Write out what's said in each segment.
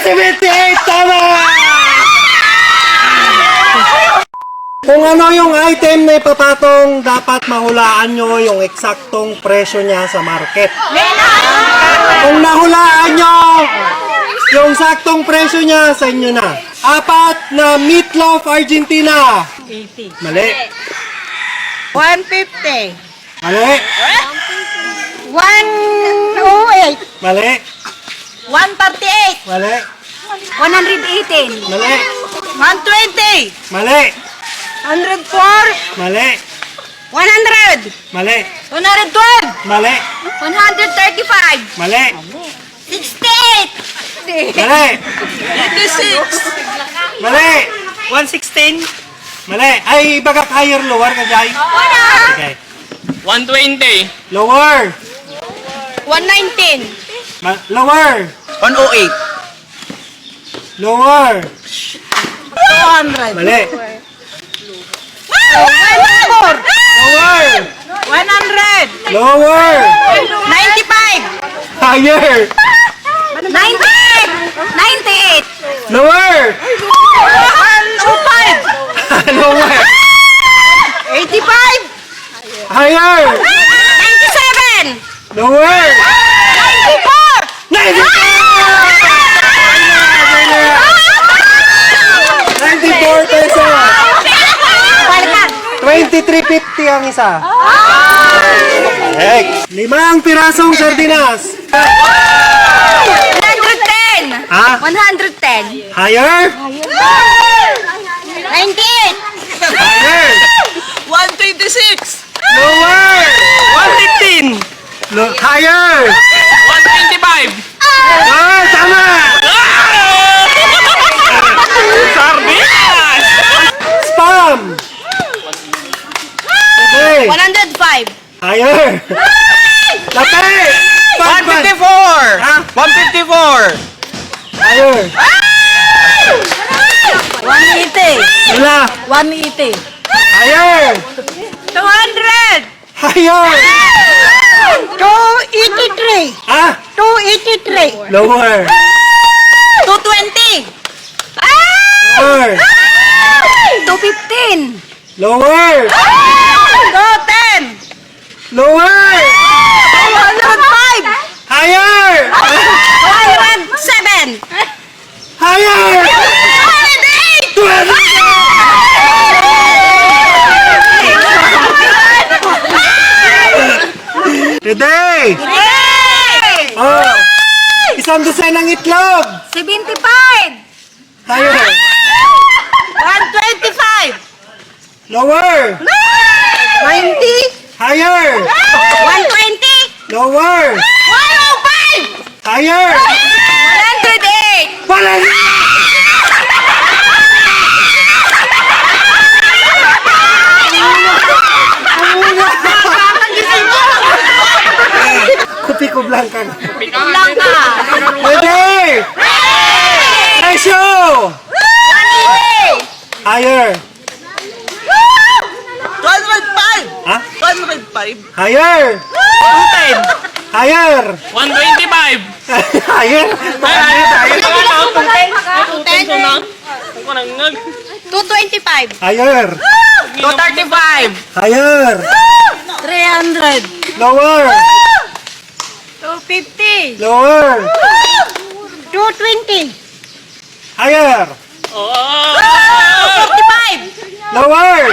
78! Tama! Kung ano yung item na ipapatong, dapat mahulaan nyo yung eksaktong presyo niya sa market. Kung nahulaan nyo yung saktong presyo niya, sa inyo na. 4 na meatloaf Argentina. 80. Mali. 150. Mali. 108. Mali. 138. Mali. 118. Mali. 120. Mali. 104. Mali. 100. Mali. 112. Mali. 135. Mali. 68. Mali. 86. Mali. 116, Mali. Ay, baga higher, lower ka, Jai. Okay. 120, Lower. 119. Lower. 108, Lower. 200. Mali. 104. Lower. 100. Lower. 95. Higher. 98. 98. Lower. 105. Lower. 85. Higher. 97. Lower. 94 pesos. 23.50 ang isa. Next. 5 pirasong sardinas. 110. Ha? 110. Higher. 98. Higher. 126, Lower. 115, Higher. 125, Ah, tama. Sardinas! Spam. Okay. 105. Higher. Late. 154, Ha? 154, Higher. 180. Wala. 180. Higher. 200. Higher. 283. Ah, 283. lower. 220. Lower. 215. Lower. 210. Lower. 205. Higher. 207. Higher. 208. Today. Oh. Isang dosenang itlog. 75. Higher. 125. Lower. 90. Higher. 120. Lower. 105. Higher. 108. Wala. Kopi ko blanca. Lang ka. Pwede. Presyo. 180. Higher. 12.5, Ha? 12.5, Higher. 210, Higher. 125, Higher. Higher. 225. Higher. 235, Higher. 300. Lower. 250. Lower. 220. Higher. 245. Lower.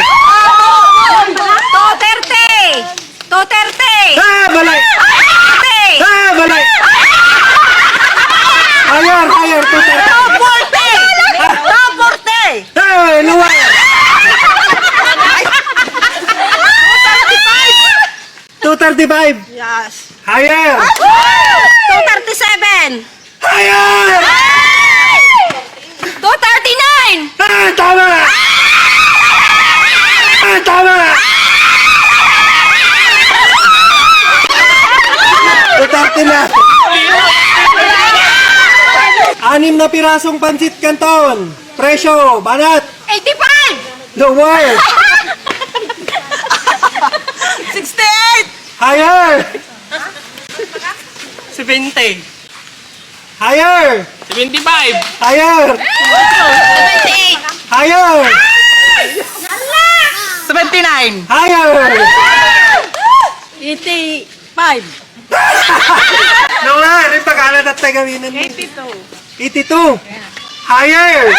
230. 230. Ah, balay. 230. Ah, balay. Higher. Higher. 240. 240. Hey, lower. 235. Yes. Higher. 237. Higher. 239. Ah, tama. Ah, tama. 230 na. 6 na pirasong pansit canton. Presyo, banat. 85. Lower. 68, Higher. 70, Higher! 75. Higher! 78. Higher! 79. Higher! 85. Nawa, ano yung pagkalat at tagawinan mo? 82. Higher!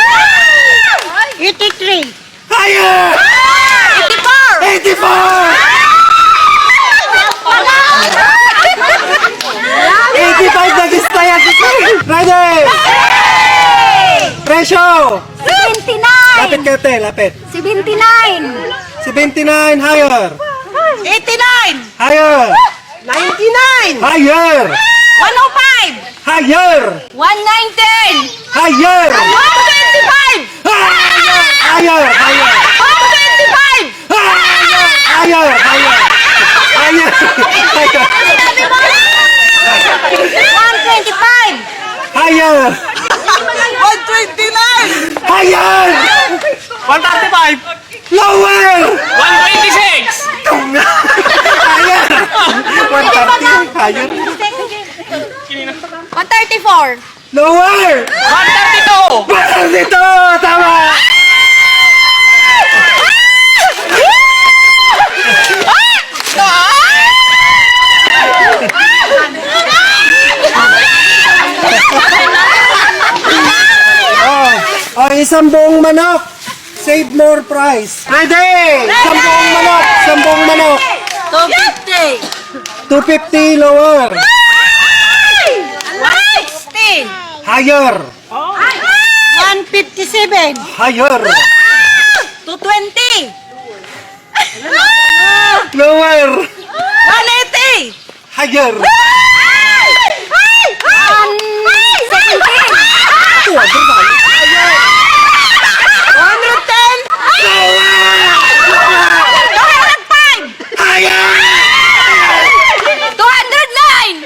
83. Higher! 84. 85 na gistaya. Ready! Presyo! 79. Lapit ka, te. Lapit. 79. 79. Higher! 89. Higher! 99. Higher! 105. Higher! 119. Higher! 125. Higher! Higher! 125. Higher! Higher! Higher! Higher! 125. Higher! 129. Higher! 135. Lower! 126. Higher! 130. Higher! 134. Lower! 132. Basal dito! Tama! Oh, isang buong manok. Save more price. Ready! Isang buong manok. Isang buong manok. 250. 250 lower. 160. Higher. 157. Higher. 220. Lower. 180. Higher. 117. 110. 205. Higher. 209.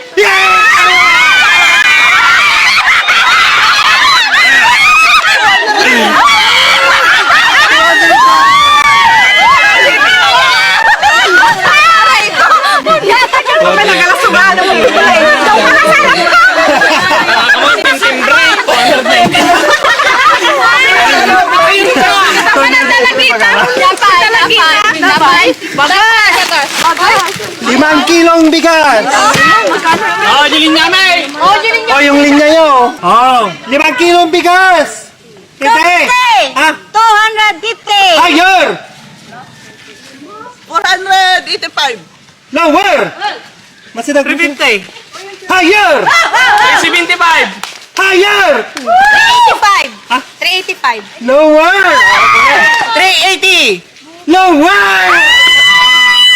Limang kilong bigas. Oh, jilin namin. O, yung linya nyo. Oh, 5 kilong bigas. Hindi. Ha? 250. Higher. 485. Lower. Masidag. 350. Higher. 375. Higher. 385. Ah? 385. Lower. 380. Lower.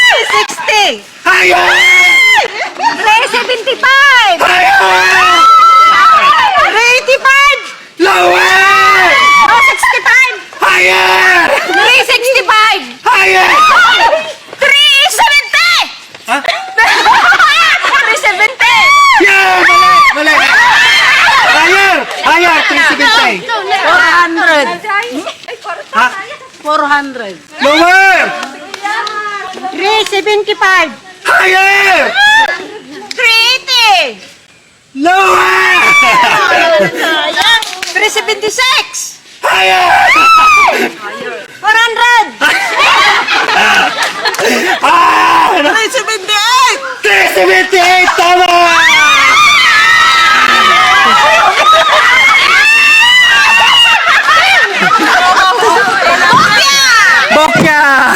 360. Higher. 375. Higher. 385. Lower. 265. Higher. 365. Higher. 370. Ha? 370. Yeah, mali. Mali. Higher. Higher. 370. 400. Ha? 400. Lower. 375. Higher. 380. Lower. 376. Higher. 400. Ah! 378. 378. Tama. Bokya!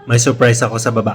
May surprise ako sa baba.